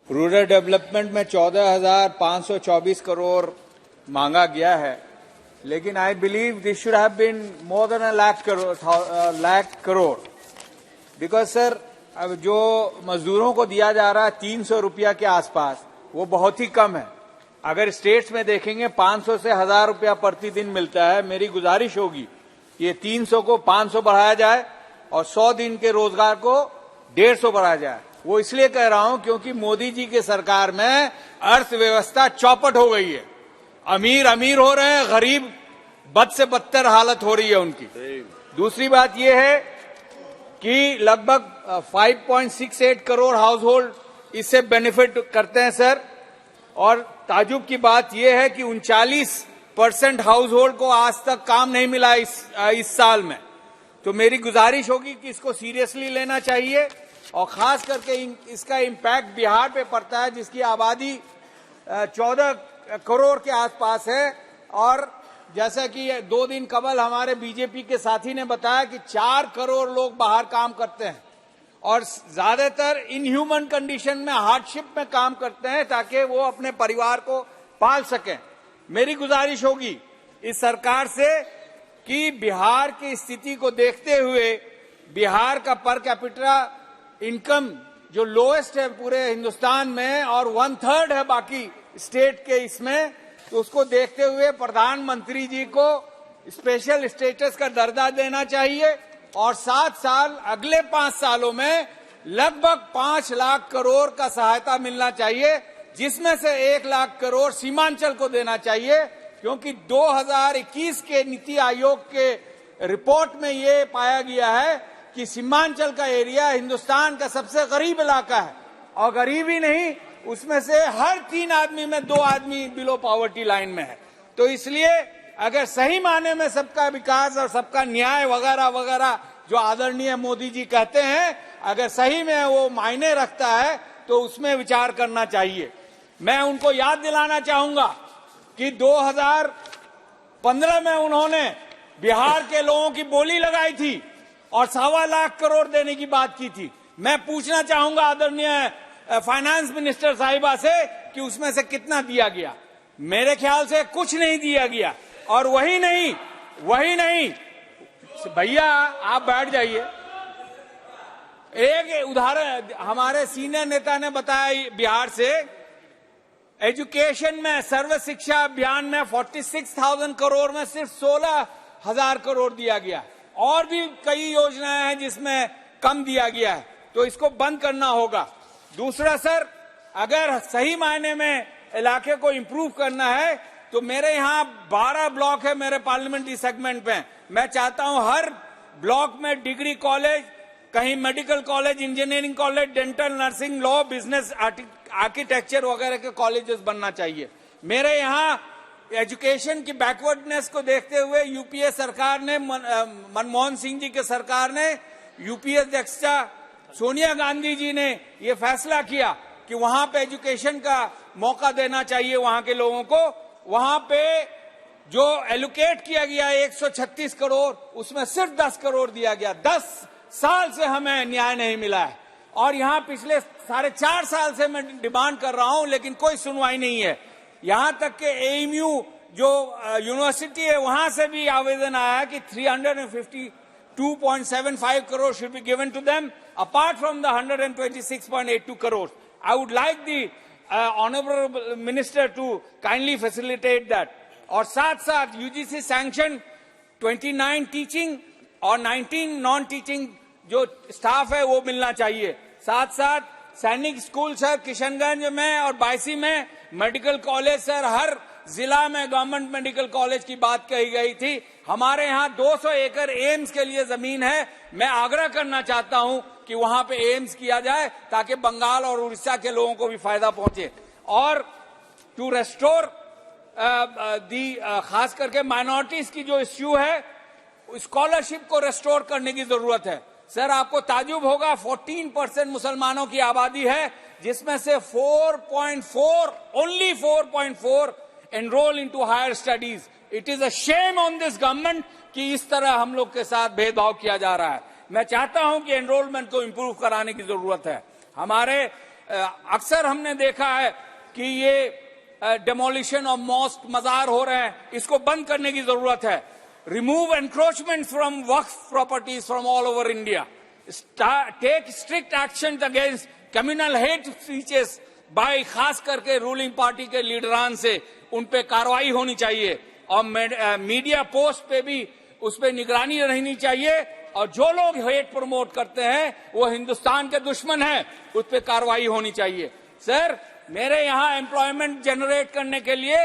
Rural development में 14,524 करोड़ मांगा गया है, लेकिन I believe this should have been more than lakh crore because sir अब जो मजदूरों को दिया जा रहा है 300 रुपया के आसपास, वो बहुत ही कम है। अगर स्टेट्स में देखेंगे 500 से 1,000 रुपया प्रतिदिन मिलता है। मेरी गुजारिश होगी ये 300 को 500 बढ़ाया जाए और 100 दिन के रोजगार को 150 बढ़ाया जाए। वो इसलिए कह रहा हूं क्योंकि मोदी जी की सरकार में अर्थव्यवस्था चौपट हो गई है। अमीर अमीर हो रहे हैं, गरीब बद से बदतर हालत हो रही है उनकी। दूसरी बात यह है कि लगभग 5.68 करोड़ हाउस होल्ड इससे बेनिफिट करते हैं सर। और ताजुब की बात यह है कि 39% हाउस होल्ड को आज तक काम नहीं मिला इस साल में। तो मेरी गुजारिश होगी कि इसको सीरियसली लेना चाहिए और खास करके इसका इम्पैक्ट बिहार पे पड़ता है, जिसकी आबादी 14 करोड़ के आसपास है। और जैसा कि 2 दिन कबल हमारे बीजेपी के साथी ने बताया कि 4 करोड़ लोग बाहर काम करते हैं और ज्यादातर इनह्यूमन कंडीशन में, हार्डशिप में काम करते हैं ताकि वो अपने परिवार को पाल सकें। मेरी गुजारिश होगी इस सरकार से कि बिहार की स्थिति को देखते हुए बिहार का पर कैपिटा इनकम जो लोएस्ट है पूरे हिंदुस्तान में और 1/3 है बाकी स्टेट के इसमें, तो उसको देखते हुए प्रधानमंत्री जी को स्पेशल स्टेटस का दर्जा देना चाहिए और 7 साल अगले 5 सालों में लगभग 5 लाख करोड़ का सहायता मिलना चाहिए, जिसमें से 1 लाख करोड़ सीमांचल को देना चाहिए। क्योंकि 2021 के नीति आयोग के रिपोर्ट में ये पाया गया है कि सीमांचल का एरिया हिंदुस्तान का सबसे गरीब इलाका है और गरीब ही नहीं, उसमें से हर 3 आदमी में 2 आदमी बिलो पॉवर्टी लाइन में है। तो इसलिए अगर सही माने में सबका विकास और सबका न्याय वगैरह वगैरह जो आदरणीय मोदी जी कहते हैं, अगर सही में वो मायने रखता है तो उसमें विचार करना चाहिए। मैं उनको याद दिलाना चाहूंगा कि 2015 में उन्होंने बिहार के लोगों की बोली लगाई थी और 1.25 लाख करोड़ देने की बात की थी। मैं पूछना चाहूंगा आदरणीय फाइनेंस मिनिस्टर साहिबा से कि उसमें से कितना दिया गया। मेरे ख्याल से कुछ नहीं दिया गया। और वही नहीं भैया आप बैठ जाइए। एक उदाहरण हमारे सीनियर नेता ने बताया बिहार से, एजुकेशन में सर्व शिक्षा अभियान में 46,000 करोड़ में सिर्फ 16,000 करोड़ दिया गया। और भी कई योजनाएं हैं जिसमें कम दिया गया है, तो इसको बंद करना होगा। दूसरा सर, अगर सही मायने में इलाके को इंप्रूव करना है तो मेरे यहाँ 12 ब्लॉक है मेरे पार्लियामेंट्री सेगमेंट में। मैं चाहता हूं हर ब्लॉक में डिग्री कॉलेज, कहीं medical college, engineering college, dental, nursing, law, business, architecture वगैरह के कॉलेजेस बनना चाहिए। मेरे यहाँ एजुकेशन की बैकवर्डनेस को देखते हुए यूपीए सरकार ने, मनमोहन सिंह जी के सरकार ने, यूपीए अध्यक्षा सोनिया गांधी जी ने ये फैसला किया कि वहां पे एजुकेशन का मौका देना चाहिए वहां के लोगों को। वहां पे जो एलोकेट किया गया 136 करोड़, उसमें सिर्फ 10 करोड़ दिया गया। 10 साल से हमें न्याय नहीं मिला है और यहाँ पिछले 4.5 साल से मैं डिमांड कर रहा हूं, लेकिन कोई सुनवाई नहीं है। यहां तक के एएमयू जो यूनिवर्सिटी है वहां से भी आवेदन आया कि 352.75 crore should be given to them apart from the 126.82 crores. I would like the honorable minister to kindly facilitate that. और साथ साथ यूजीसी सैंक्शन 29 टीचिंग और 19 नॉन टीचिंग जो स्टाफ है वो मिलना चाहिए। साथ साथ सैनिक स्कूल सर किशनगंज में और बायसी में, मेडिकल कॉलेज सर हर जिला में गवर्नमेंट मेडिकल कॉलेज की बात कही गई थी। हमारे यहाँ 200 एकड़ एम्स के लिए जमीन है। मैं आग्रह करना चाहता हूं कि वहां पे एम्स किया जाए ताकि बंगाल और उड़ीसा के लोगों को भी फायदा पहुंचे। और टू रेस्टोर खास करके माइनॉरिटीज की जो इश्यू है, स्कॉलरशिप को रेस्टोर करने की जरूरत है। सर आपको ताजुब होगा 14% मुसलमानों की आबादी है, जिसमें से 4.4 enrol into higher studies. It is a shame on this government कि इस तरह हम लोग के साथ भेदभाव किया जा रहा है। मैं चाहता हूं कि एनरोलमेंट को इंप्रूव कराने की जरूरत है। हमारे अक्सर हमने देखा है कि ये डेमोलिशन ऑफ मॉस्क, मजार हो रहे हैं, इसको बंद करने की जरूरत है। Remove encroachment from Waqf properties from all over India, take strict action against communal hate speeches by खास करके रूलिंग पार्टी के लीडरान से, उन पे कार्रवाई होनी चाहिए और मीडिया पोस्ट पे भी उस पे निगरानी रहनी चाहिए और जो लोग हेट प्रमोट करते हैं वो हिंदुस्तान के दुश्मन हैं, उस पे कार्रवाई होनी चाहिए। सर, मेरे यहाँ एम्प्लॉयमेंट जनरेट करने के लिए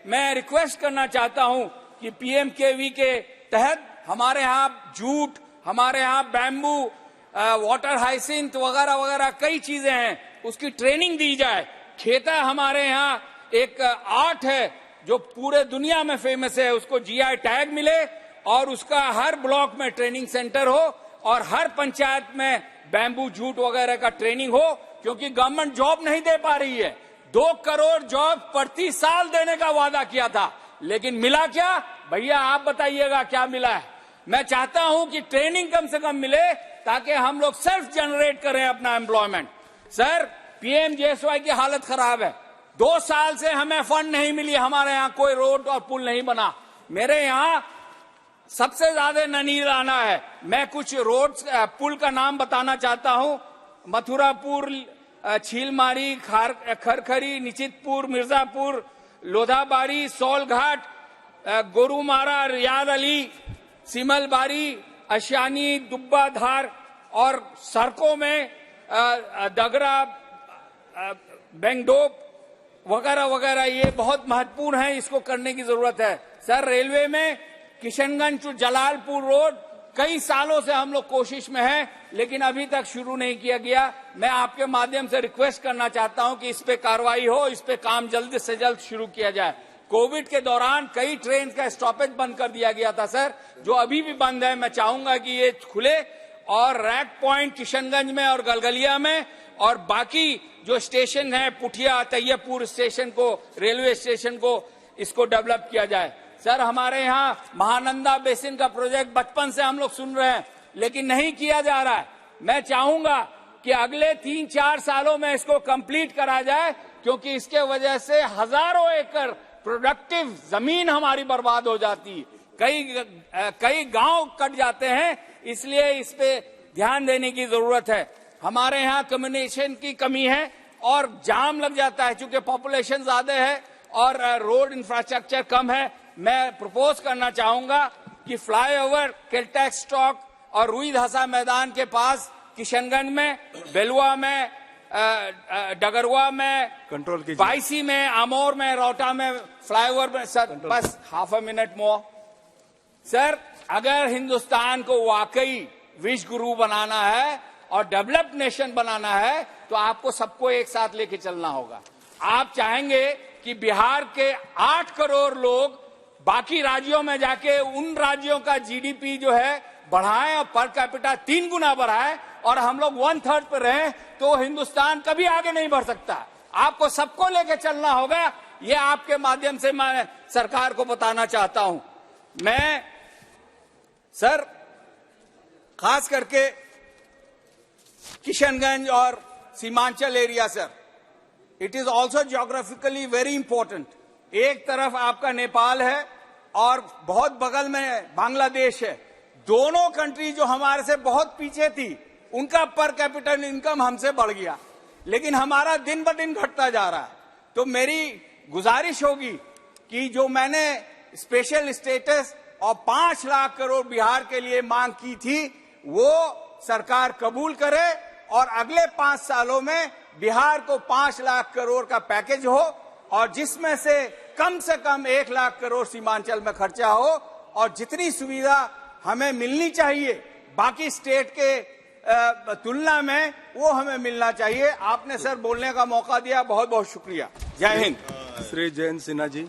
मैं रिक्वेस्ट करना चाहता हूं कि पीएमकेवी के तहत हमारे यहाँ जूट, हमारे यहाँ बैम्बू, वाटर हाइसिंथ वगैरह वगैरह कई चीजें हैं, उसकी ट्रेनिंग दी जाए। खेता हमारे यहाँ एक आर्ट है जो पूरे दुनिया में फेमस है, उसको जीआई टैग मिले और उसका हर ब्लॉक में ट्रेनिंग सेंटर हो और हर पंचायत में बैम्बू जूट वगैरह का ट्रेनिंग हो, क्योंकि गवर्नमेंट जॉब नहीं दे पा रही है। 2 करोड़ जॉब प्रति साल देने का वादा किया था, लेकिन मिला क्या? भैया आप बताइएगा क्या मिला है। मैं चाहता हूं कि ट्रेनिंग कम से कम मिले ताकि हम लोग सेल्फ जनरेट करें अपना एम्प्लॉयमेंट। सर, पीएमजीएसवाई की हालत खराब है, 2 साल से हमें फंड नहीं मिली, हमारे यहाँ कोई रोड और पुल नहीं बना। मेरे यहाँ सबसे ज्यादा ननीर आना है। मैं कुछ रोड पुल का नाम बताना चाहता हूं। मथुरापुर, छीलमारी, खरखरी, निचितपुर, मिर्जापुर, लोधाबारी, सोलघाट, गोरुमारा, रियाद अली, सिमलबारी, अशानी, दुब्बा धार और सड़कों में डगरा, बेंगडोप वगैरह वगैरह, ये बहुत महत्वपूर्ण है, इसको करने की जरूरत है। सर, रेलवे में किशनगंज टू जलालपुर रोड कई सालों से हम लोग कोशिश में हैं, लेकिन अभी तक शुरू नहीं किया गया। मैं आपके माध्यम से रिक्वेस्ट करना चाहता हूं कि इस पे कार्रवाई हो, इस पे काम जल्द से जल्द शुरू किया जाए। कोविड के दौरान कई ट्रेन का स्टॉपेज बंद कर दिया गया था सर, जो अभी भी बंद है। मैं चाहूंगा कि ये खुले और रैक पॉइंट किशनगंज में और गलगलिया में और बाकी जो स्टेशन है, पुठिया, तैयबपुर स्टेशन को, रेलवे स्टेशन को, इसको डेवलप किया जाए। सर, हमारे यहाँ महानंदा बेसिन का प्रोजेक्ट बचपन से हम लोग सुन रहे हैं, लेकिन नहीं किया जा रहा है। मैं चाहूंगा कि अगले 3-4 सालों में इसको कंप्लीट करा जाए, क्योंकि इसके वजह से हजारों एकड़ प्रोडक्टिव जमीन हमारी बर्बाद हो जाती है, कई गांव कट जाते हैं, इसलिए इस पे ध्यान देने की जरूरत है। हमारे यहाँ कम्युनिकेशन की कमी है और जाम लग जाता है, चूंकि पॉपुलेशन ज्यादा है और रोड इंफ्रास्ट्रक्चर कम है। मैं प्रपोज करना चाहूंगा कि फ्लाईओवर केलटैक्स स्टॉक और रुई धसा मैदान के पास किशनगंज में, बेलुआ में, डगरवा में, कंट्रोल कीजिए, बाईसी में, आमोर में, रोहटा में फ्लाईओवर में। सर, बस half a minute more. Sir, अगर हिंदुस्तान को वाकई विश्व गुरु बनाना है और डेवलप्ड नेशन बनाना है तो आपको सबको एक साथ लेके चलना होगा। आप चाहेंगे कि बिहार के 8 करोड़ लोग बाकी राज्यों में जाके उन राज्यों का जीडीपी जो है बढ़ाएं और पर कैपिटा 3 गुना बढ़ाएं और हम लोग 1/3 पर रहें, तो हिंदुस्तान कभी आगे नहीं बढ़ सकता। आपको सबको लेके चलना होगा, ये आपके माध्यम से मैं सरकार को बताना चाहता हूं। मैं सर, खास करके किशनगंज और Seemanchal area sir, it is also geographically very important. एक तरफ आपका नेपाल है और बहुत बगल में बांग्लादेश है। दोनों कंट्री जो हमारे से बहुत पीछे थी, उनका पर कैपिटल इनकम हमसे बढ़ गया, लेकिन हमारा दिन ब दिन घटता जा रहा है। तो मेरी गुजारिश होगी कि जो मैंने स्पेशल स्टेटस और 5 लाख करोड़ बिहार के लिए मांग की थी, वो सरकार कबूल करे और अगले 5 सालों में बिहार को 5 लाख करोड़ का पैकेज हो और जिसमें से कम 1 लाख करोड़ सीमांचल में खर्चा हो और जितनी सुविधा हमें मिलनी चाहिए बाकी स्टेट के तुलना में, वो हमें मिलना चाहिए। आपने सर बोलने का मौका दिया, बहुत बहुत शुक्रिया। जय हिंद। श्री जयंत सिन्हा जी।